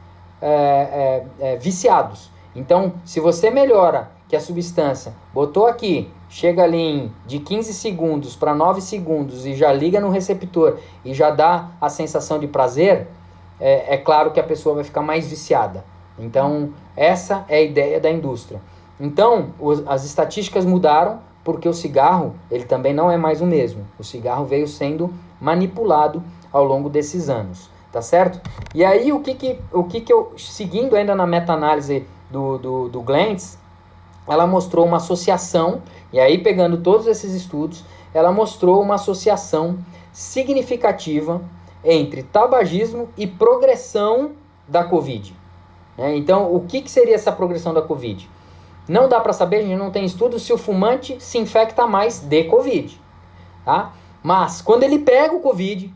viciados. Então, se você melhora que a substância botou aqui, chega ali de 15 segundos para 9 segundos e já liga no receptor e já dá a sensação de prazer, é claro que a pessoa vai ficar mais viciada. Então, essa é a ideia da indústria. Então, as estatísticas mudaram porque o cigarro, ele também não é mais o mesmo. O cigarro veio sendo manipulado ao longo desses anos, tá certo? E aí, o que eu, seguindo ainda na meta-análise do Glantz, ela mostrou uma associação, e aí pegando todos esses estudos, ela mostrou uma associação significativa entre tabagismo e progressão da Covid. Então, o que seria essa progressão da Covid? Não dá para saber, a gente não tem estudo se o fumante se infecta mais de Covid. Tá? Mas, quando ele pega o Covid,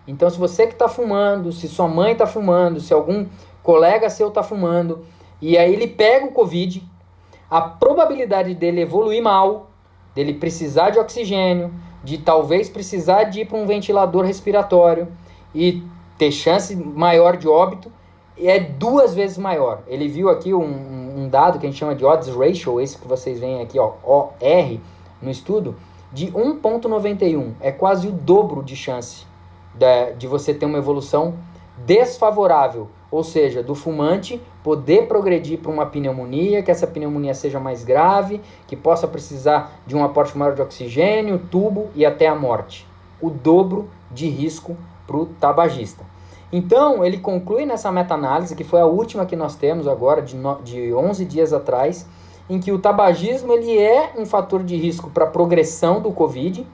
então se você que está fumando, se sua mãe está fumando, se algum colega seu está fumando, e aí ele pega o Covid, a probabilidade dele evoluir mal, dele precisar de oxigênio, de talvez precisar de ir para um ventilador respiratório e ter chance maior de óbito, é 2 vezes maior. Ele viu aqui um dado que a gente chama de odds ratio, esse que vocês veem aqui, ó, OR, no estudo, de 1,91. É quase o dobro de chance de você ter uma evolução desfavorável, ou seja, do fumante poder progredir para uma pneumonia, que essa pneumonia seja mais grave, que possa precisar de um aporte maior de oxigênio, tubo e até a morte. O dobro de risco para o tabagista. Então, ele conclui nessa meta-análise, que foi a última que nós temos agora, de 11 dias atrás, em que o tabagismo ele é um fator de risco para a progressão do Covid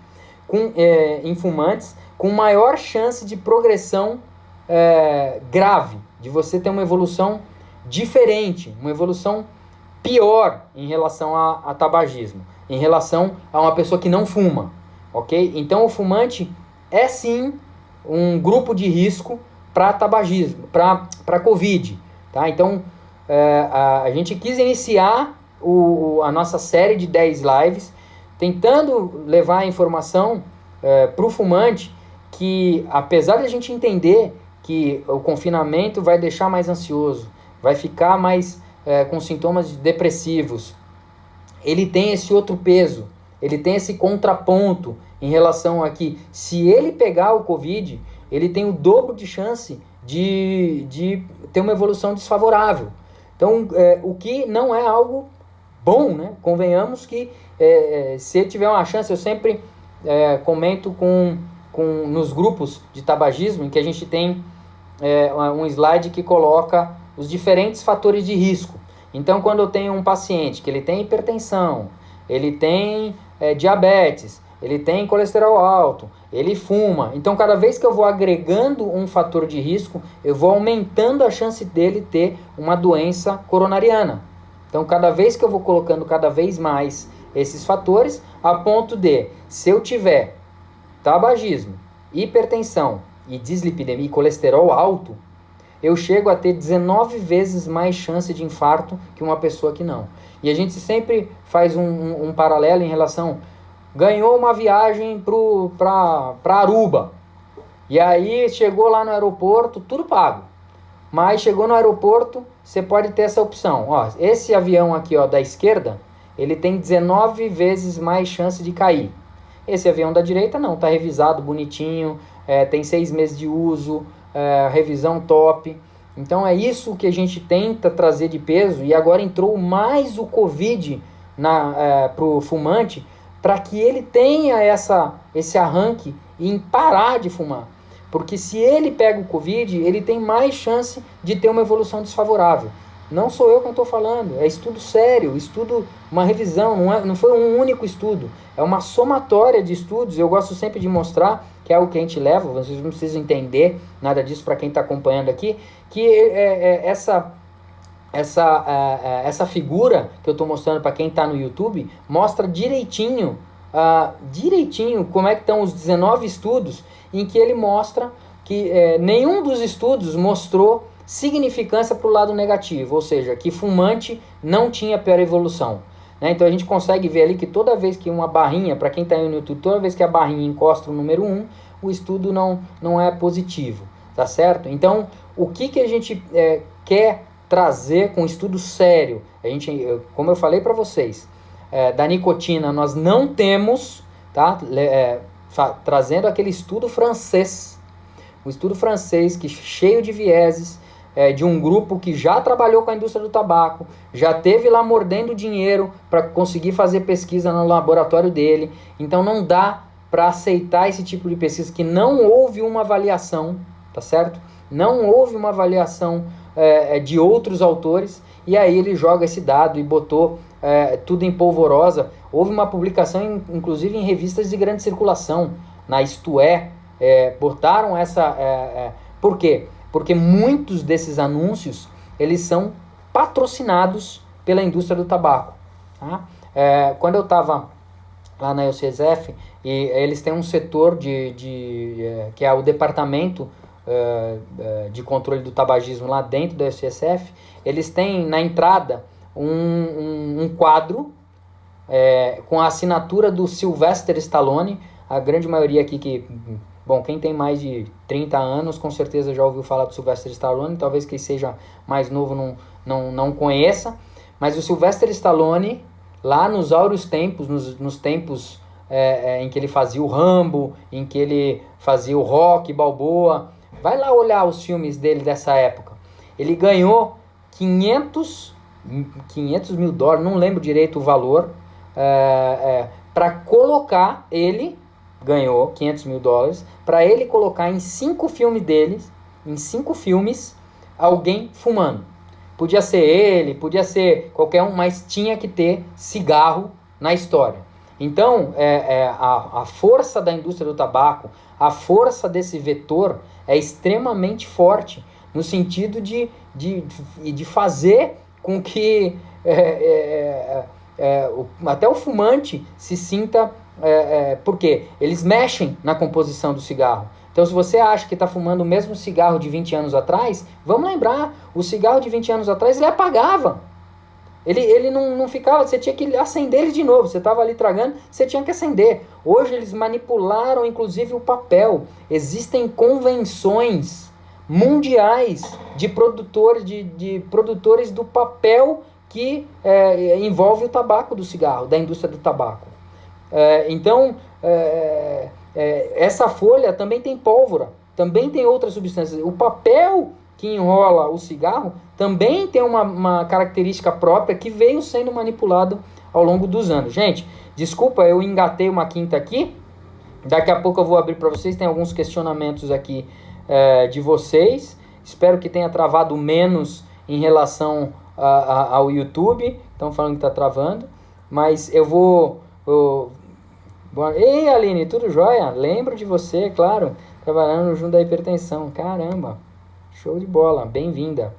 em fumantes, com maior chance de progressão grave, de você ter uma evolução diferente, uma evolução pior em relação a tabagismo, em relação a uma pessoa que não fuma, ok? Então o fumante é sim um grupo de risco para tabagismo, para Covid, tá? Então a gente quis iniciar a nossa série de 10 lives, tentando levar a informação para o fumante, que apesar de a gente entender que o confinamento vai deixar mais ansioso, vai ficar mais com sintomas depressivos, ele tem esse outro peso, ele tem esse contraponto em relação a que, se ele pegar o Covid, ele tem o dobro de chance de ter uma evolução desfavorável. Então, o que não é algo bom, né? Convenhamos que se ele tiver uma chance, eu sempre comento nos grupos de tabagismo, em que a gente tem um slide que coloca os diferentes fatores de risco. Então, quando eu tenho um paciente que ele tem hipertensão, ele tem diabetes, ele tem colesterol alto, ele fuma, então cada vez que eu vou agregando um fator de risco, eu vou aumentando a chance dele ter uma doença coronariana. Então, cada vez que eu vou colocando cada vez mais esses fatores, a ponto de, se eu tiver tabagismo, hipertensão e dislipidemia e colesterol alto, eu chego a ter 19 vezes mais chance de infarto que uma pessoa que não. E a gente sempre faz um paralelo em relação, ganhou uma viagem para Aruba, e aí chegou lá no aeroporto, tudo pago. Mas chegou no aeroporto, você pode ter essa opção. Ó, esse avião aqui, ó, da esquerda, ele tem 19 vezes mais chance de cair. Esse avião da direita não, tá revisado, bonitinho, tem 6 meses de uso, revisão top. Então é isso que a gente tenta trazer de peso, e agora entrou mais o Covid pro fumante, para que ele tenha esse arranque em parar de fumar. Porque se ele pega o Covid, ele tem mais chance de ter uma evolução desfavorável. Não sou eu que estou falando, é estudo sério, uma revisão, não foi um único estudo, é uma somatória de estudos. Eu gosto sempre de mostrar, que é o que a gente leva, vocês não precisam entender nada disso para quem está acompanhando aqui, que essa figura que eu estou mostrando para quem está no YouTube, mostra direitinho como é que estão os 19 estudos, em que ele mostra que nenhum dos estudos mostrou significância para o lado negativo, ou seja, que fumante não tinha pior evolução. Né? Então a gente consegue ver ali que toda vez que uma barrinha, para quem está aí no YouTube, toda vez que a barrinha encosta no número 1, o estudo não é positivo, tá certo? Então, o que a gente quer trazer com estudo sério? Como eu falei para vocês, da nicotina nós não temos, tá? Trazendo aquele estudo francês, o estudo francês que cheio de vieses, de um grupo que já trabalhou com a indústria do tabaco, já teve lá mordendo dinheiro para conseguir fazer pesquisa no laboratório dele. Então não dá para aceitar esse tipo de pesquisa, que não houve uma avaliação, tá certo? Não houve uma avaliação de outros autores, e aí ele joga esse dado e botou tudo em polvorosa. Houve uma publicação, inclusive em revistas de grande circulação, na Isto botaram essa... Por quê? Porque muitos desses anúncios, eles são patrocinados pela indústria do tabaco. Tá? Quando eu estava lá na UCSF, e eles têm um setor que é o departamento de controle do tabagismo lá dentro da UCSF, eles têm na entrada um quadro com a assinatura do Sylvester Stallone. A grande maioria aqui bom, quem tem mais de 30 anos com certeza já ouviu falar do Sylvester Stallone, talvez quem seja mais novo não conheça, mas o Sylvester Stallone, lá nos áureos tempos, nos tempos em que ele fazia o Rambo, em que ele fazia o Rocky Balboa, vai lá olhar os filmes dele dessa época, ele ganhou 500 mil dólares, não lembro direito o valor, para colocar ele... ganhou 500 mil dólares para ele colocar em 5 filmes deles, em 5 filmes, alguém fumando. Podia ser ele, podia ser qualquer um, mas tinha que ter cigarro na história. Então, a força da indústria do tabaco, a força desse vetor é extremamente forte, no sentido de fazer com que até o fumante se sinta... porque eles mexem na composição do cigarro. Então, se você acha que está fumando o mesmo cigarro de 20 anos atrás, vamos lembrar, o cigarro de 20 anos atrás ele apagava. Ele não ficava, você tinha que acender ele de novo, você estava ali tragando, você tinha que acender. Hoje eles manipularam inclusive o papel. Existem convenções mundiais de produtores do papel que envolve o tabaco do cigarro, da indústria do tabaco. Então, essa folha também tem pólvora, também tem outras substâncias. O papel que enrola o cigarro também tem uma característica própria que veio sendo manipulado ao longo dos anos. Gente, desculpa, eu engatei uma quinta aqui. Daqui a pouco eu vou abrir para vocês, tem alguns questionamentos aqui de vocês. Espero que tenha travado menos em relação ao YouTube. Estão falando que está travando, mas eu vou... Ei, Aline, tudo jóia? Lembro de você, claro, trabalhando junto da hipertensão. Caramba, show de bola, bem-vinda.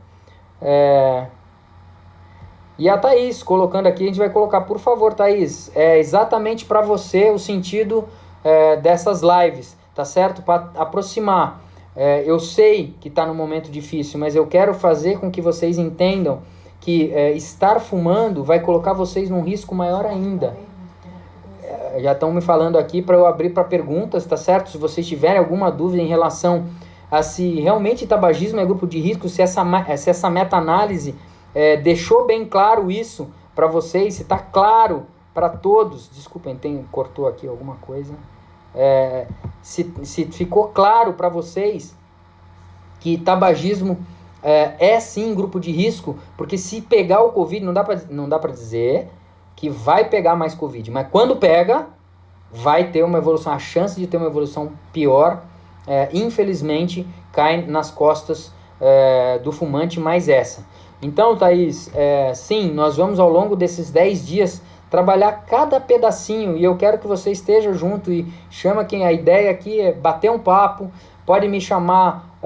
E a Thaís colocando aqui, a gente vai colocar, por favor, Thaís, exatamente para você o sentido dessas lives, tá certo? Para aproximar. Eu sei que está num momento difícil, mas eu quero fazer com que vocês entendam que estar fumando vai colocar vocês num risco maior ainda. Já estão me falando aqui para eu abrir para perguntas, tá certo? Se vocês tiverem alguma dúvida em relação a se realmente tabagismo é grupo de risco, se essa meta-análise deixou bem claro isso para vocês, se está claro para todos. Desculpem, cortou aqui alguma coisa. Se ficou claro para vocês que tabagismo é sim grupo de risco, porque se pegar o Covid, não dá para dizer que vai pegar mais Covid, mas quando pega, vai ter uma evolução, a chance de ter uma evolução pior, infelizmente, cai nas costas do fumante mais essa. Então, Thaís, sim, nós vamos ao longo desses 10 dias trabalhar cada pedacinho, e eu quero que você esteja junto e chama quem. A ideia aqui é bater um papo, pode me chamar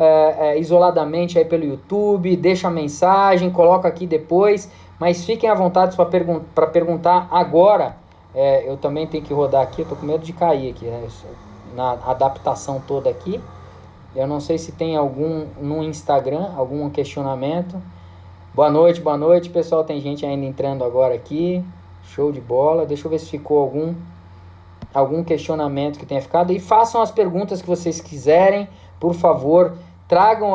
isoladamente aí pelo YouTube, deixa a mensagem, coloca aqui depois, mas fiquem à vontade para perguntar agora. Eu também tenho que rodar aqui, eu tô com medo de cair aqui, na adaptação toda aqui. Eu não sei se tem algum no Instagram, algum questionamento. Boa noite, pessoal. Tem gente ainda entrando agora aqui. Show de bola. Deixa eu ver se ficou algum questionamento que tenha ficado. E façam as perguntas que vocês quiserem, por favor. Tragam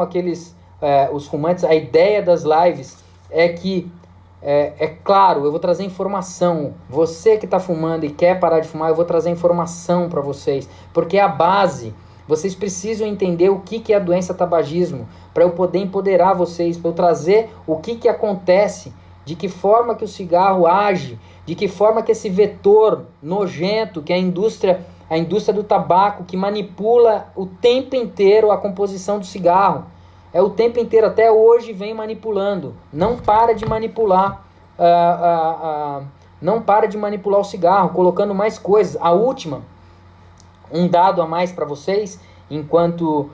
os fumantes. A ideia das lives é que, claro, eu vou trazer informação. Você que está fumando e quer parar de fumar, eu vou trazer informação para vocês. Porque é a base. Vocês precisam entender o que é a doença tabagismo, para eu poder empoderar vocês, para eu trazer o que acontece, de que forma que o cigarro age, de que forma que esse vetor nojento, que é a indústria do tabaco, que manipula o tempo inteiro a composição do cigarro. O tempo inteiro, até hoje, vem manipulando. Não para de manipular, não para de manipular o cigarro, colocando mais coisas. A última, um dado a mais para vocês, enquanto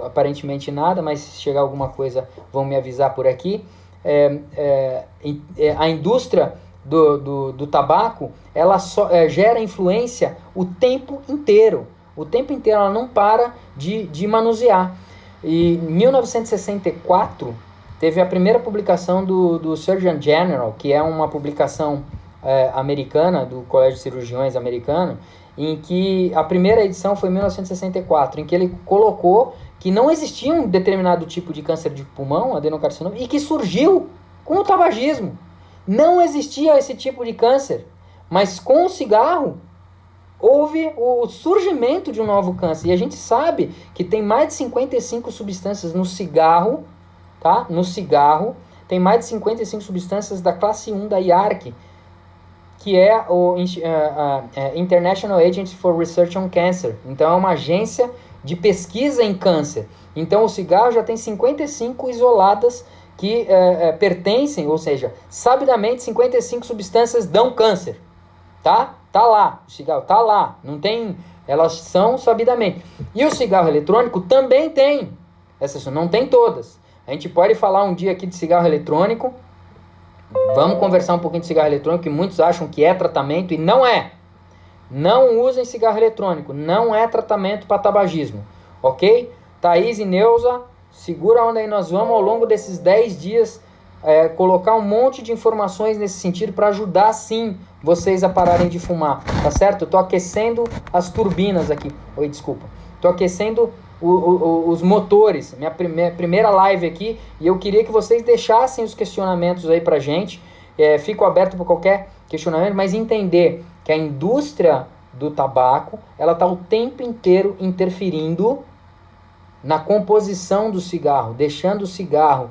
aparentemente nada, mas se chegar alguma coisa vão me avisar por aqui. A indústria do tabaco, ela gera influência o tempo inteiro. O tempo inteiro ela não para de manusear. E em 1964 teve a primeira publicação do Surgeon General, que é uma publicação americana, do Colégio de Cirurgiões americano, em que a primeira edição foi em 1964, em que ele colocou que não existia um determinado tipo de câncer de pulmão, adenocarcinoma, e que surgiu com o tabagismo. Não existia esse tipo de câncer, mas com o cigarro houve o surgimento de um novo câncer. E a gente sabe que tem mais de 55 substâncias no cigarro, tá? No cigarro tem mais de 55 substâncias da classe 1 da IARC, que é o International Agency for Research on Cancer. Então é uma agência de pesquisa em câncer. Então o cigarro já tem 55 isoladas que pertencem, ou seja, sabidamente 55 substâncias dão câncer. Tá lá, o cigarro tá lá, não tem, elas são sabidamente. E o cigarro eletrônico também tem, não tem todas. A gente pode falar um dia aqui de cigarro eletrônico. Vamos conversar um pouquinho de cigarro eletrônico, que muitos acham que é tratamento e não é. Não usem cigarro eletrônico, não é tratamento para tabagismo, ok? Thaís e Neuza, segura a onda aí, nós vamos ao longo desses 10 dias colocar um monte de informações nesse sentido para ajudar sim vocês a pararem de fumar, tá certo? Eu tô aquecendo as turbinas aqui, tô aquecendo os motores, minha primeira live aqui, e eu queria que vocês deixassem os questionamentos aí pra gente. Fico aberto para qualquer questionamento, mas entender que a indústria do tabaco, ela tá o tempo inteiro interferindo na composição do cigarro, deixando o cigarro,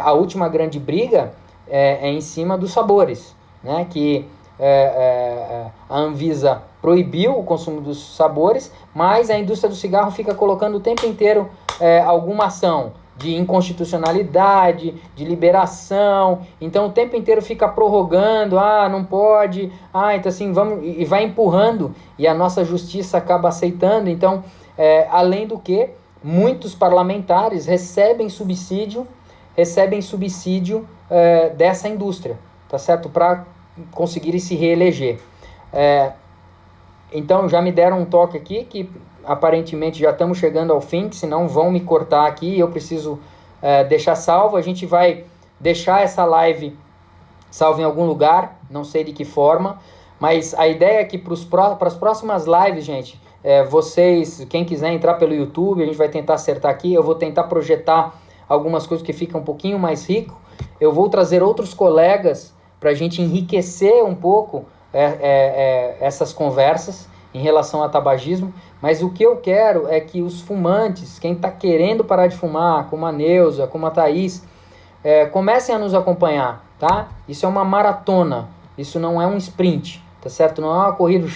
a última grande briga é em cima dos sabores, né? Que a Anvisa proibiu o consumo dos sabores, mas a indústria do cigarro fica colocando o tempo inteiro alguma ação de inconstitucionalidade, de liberação. Então o tempo inteiro fica prorrogando, não pode, então assim, vamos, e vai empurrando, e a nossa justiça acaba aceitando. Então, além do que, muitos parlamentares recebem subsídio recebem subsídio dessa indústria, tá certo? Para conseguirem se reeleger. Então já me deram um toque aqui que aparentemente já estamos chegando ao fim, que senão vão me cortar aqui, eu preciso deixar salvo. A gente vai deixar essa live salva em algum lugar, não sei de que forma, mas a ideia é que para as próximas lives, gente, vocês, quem quiser entrar pelo YouTube, a gente vai tentar acertar aqui, eu vou tentar projetar algumas coisas que ficam um pouquinho mais rico, eu vou trazer outros colegas para a gente enriquecer um pouco essas conversas em relação ao tabagismo, mas o que eu quero é que os fumantes, quem está querendo parar de fumar, como a Neuza, como a Thaís, comecem a nos acompanhar, tá? Isso é uma maratona, isso não é um sprint, tá certo? Não é uma corrida,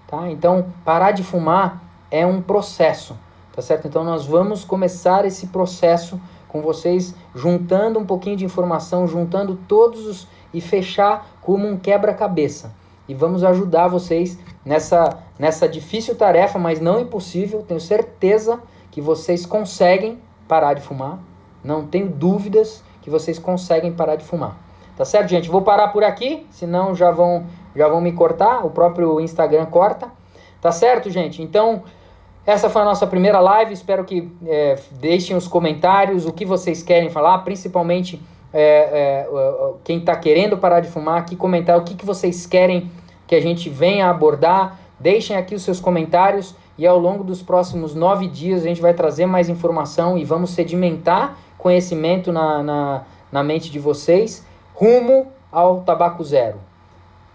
tá? Então, parar de fumar é um processo, tá certo? Então, nós vamos começar esse processo com vocês, juntando um pouquinho de informação, juntando todos e fechar como um quebra-cabeça. E vamos ajudar vocês nessa difícil tarefa, mas não impossível. Tenho certeza que vocês conseguem parar de fumar. Não tenho dúvidas que vocês conseguem parar de fumar. Tá certo, gente? Vou parar por aqui, senão já vão me cortar. O próprio Instagram corta. Tá certo, gente? Então, essa foi a nossa primeira live. Espero que deixem os comentários o que vocês querem falar, principalmente quem está querendo parar de fumar. Aqui comentar o que vocês querem que a gente venha abordar. Deixem aqui os seus comentários e ao longo dos próximos 9 dias a gente vai trazer mais informação e vamos sedimentar conhecimento na mente de vocês rumo ao tabaco zero.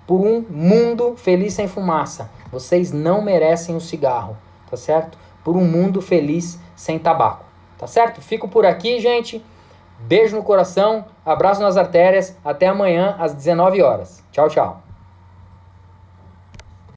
Por um mundo feliz sem fumaça. Vocês não merecem o cigarro, tá certo? Por um mundo feliz sem tabaco, tá certo? Fico por aqui, gente. Beijo no coração, abraço nas artérias. Até amanhã às 19 horas. Tchau, tchau.